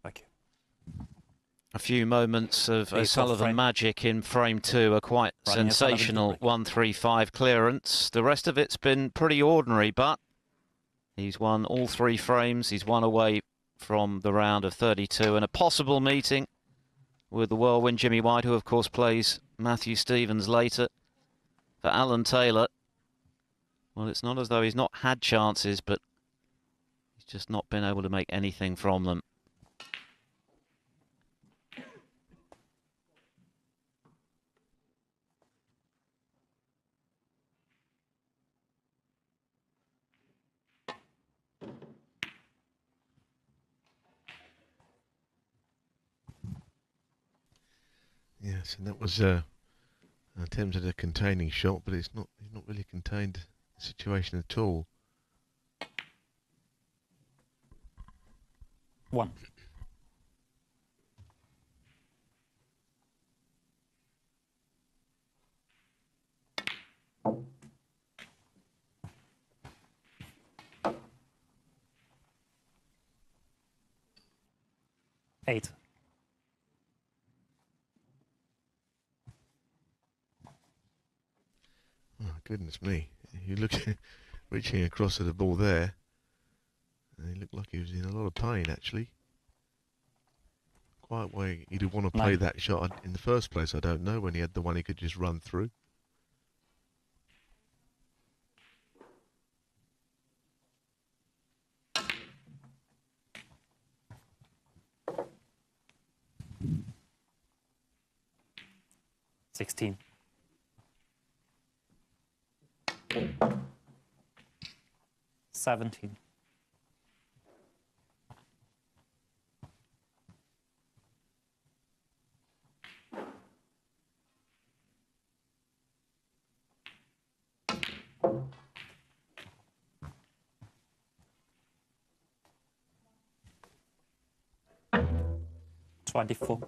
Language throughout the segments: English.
Thank you. A few moments of O'Sullivan magic in frame 2, a quite Ronnie sensational 1-3-5 clearance. The rest of it's been pretty ordinary, but he's won all 3 frames. He's one away from the round of 32 and a possible meeting with the whirlwind Jimmy White, who of course plays Matthew Stevens later. For Allan Taylor, well, it's not as though he's not had chances, but he's just not been able to make anything from them. Yes, and that was an attempt at a containing shot, but he's not really contained the situation at all. 1. Eight. Oh, goodness me. You look reaching across at the ball there, and he looked like he was in a lot of pain, actually. Quite where he'd want to play that shot in the first place, I don't know, when he had the one he could just run through. $16. 17. $24.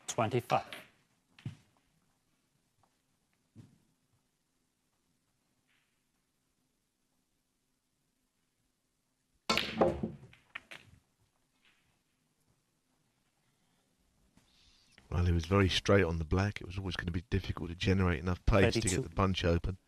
25. Well, he was very straight on the black. It was always going to be difficult to generate enough pace 32. to get the bunch open.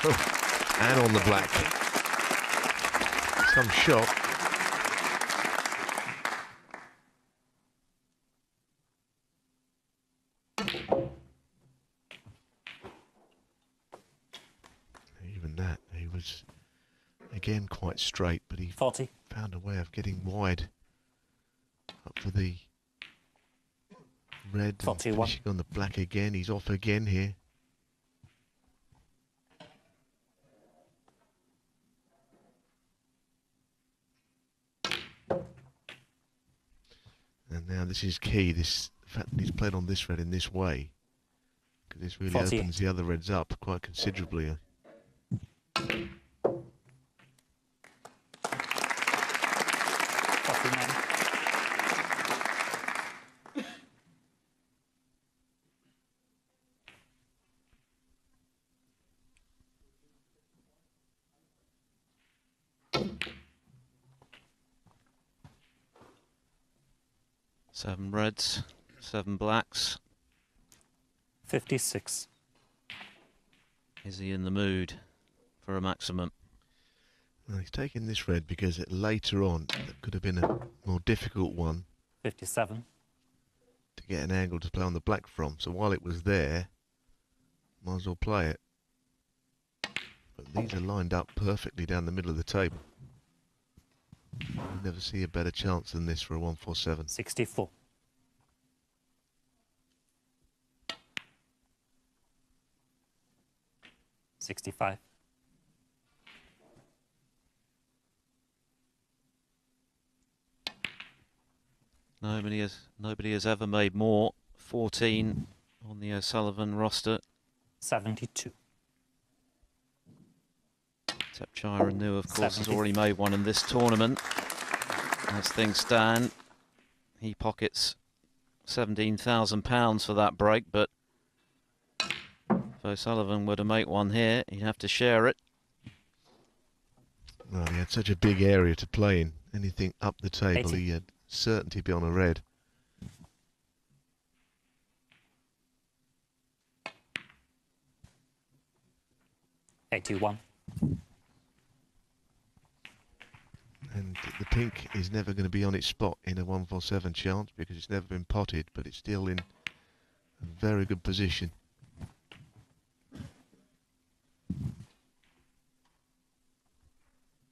Oh, and on the black. Some shot. Even that, he was again quite straight, but he 40. found a way of getting wide up for the red and 41. finishing on the black again. He's off again here. And now this is key, this the fact that he's played on this red in this way, because this really 48. opens the other reds up quite considerably. 49. Seven reds, 7 blacks. 56. Is he in the mood for a maximum? Well, he's taken this red because later on that could have been a more difficult one 57. to get an angle to play on the black from. So while it was there, might as well play it. But these are lined up perfectly down the middle of the table. You never see a better chance than this for a 147. 64. 65. Nobody has ever made more. 14 on the O'Sullivan roster. 72. Except Chiron New, of course, 70. has already made one in this tournament. As things stand, he pockets £17,000 for that break, but if O'Sullivan were to make one here, he'd have to share it. Well, he had such a big area to play in. Anything up the table, 80. he had certainty be on a red. $81. And the pink is never going to be on its spot in a 147 chance because it's never been potted, but it's still in a very good position.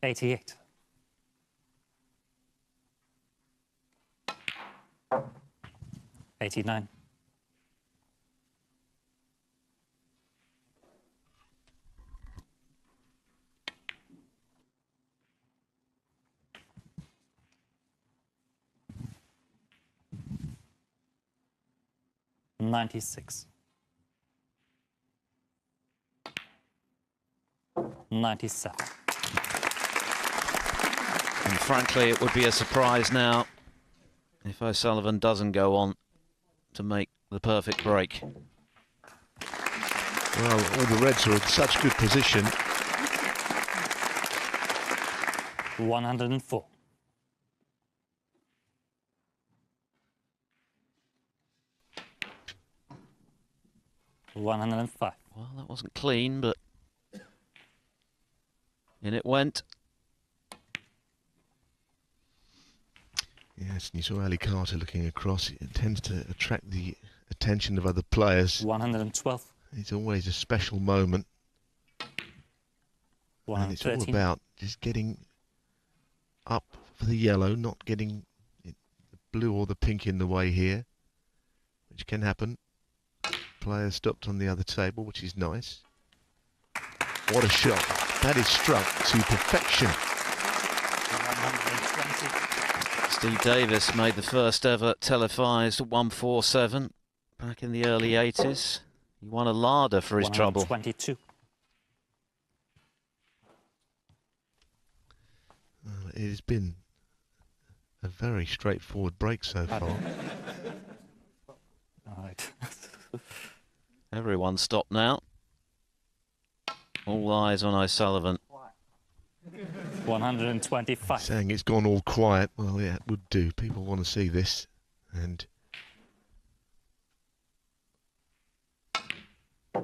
$88. $89. $96. $97. And frankly, it would be a surprise now if O'Sullivan doesn't go on to make the perfect break. Well, all the reds are in such good position. 104. $105. Well, that wasn't clean, but in it went. Yes, and you saw Ali Carter looking across. It tends to attract the attention of other players. 112. It's always a special moment. And it's all 113. about just getting up for the yellow, not getting the blue or the pink in the way here, which can happen. Player stopped on the other table, which is nice. What a shot. That is struck to perfection. 120. Steve Davis made the first ever televised 147 back in the early 80s. He won a larder for his trouble. 122. Well, it has been a very straightforward break so far. All right. Everyone stopped now. All eyes on O'Sullivan. 125. Saying it's gone all quiet, well, yeah, it would do. People want to see this. And I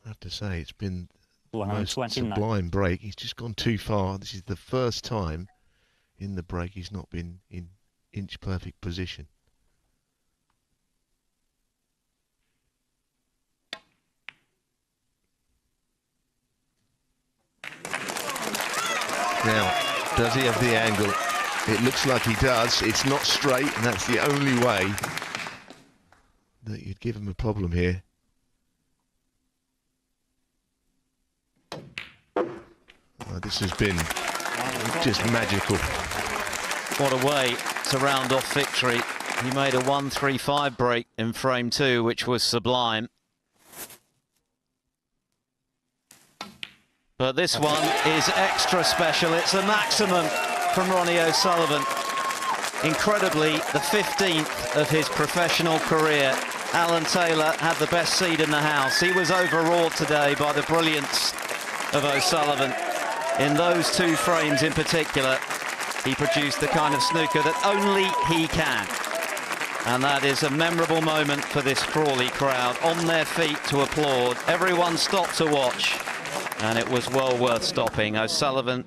have to say, it's been the most 129. sublime break. He's just gone too far. This is the first time in the break he's not been in inch perfect position. Now, does he have the angle? It looks like he does. It's not straight, and that's the only way that you'd give him a problem here. This has been just magical. What a way to round off victory. He made a 1-3-5 break in frame 2, which was sublime. But this one is extra special. It's a maximum from Ronnie O'Sullivan. Incredibly, the 15th of his professional career. Allan Taylor had the best seed in the house. He was overawed today by the brilliance of O'Sullivan. In those two frames in particular, he produced the kind of snooker that only he can. And that is a memorable moment for this Crawley crowd, on their feet to applaud. Everyone stopped to watch, and it was well worth stopping. O'Sullivan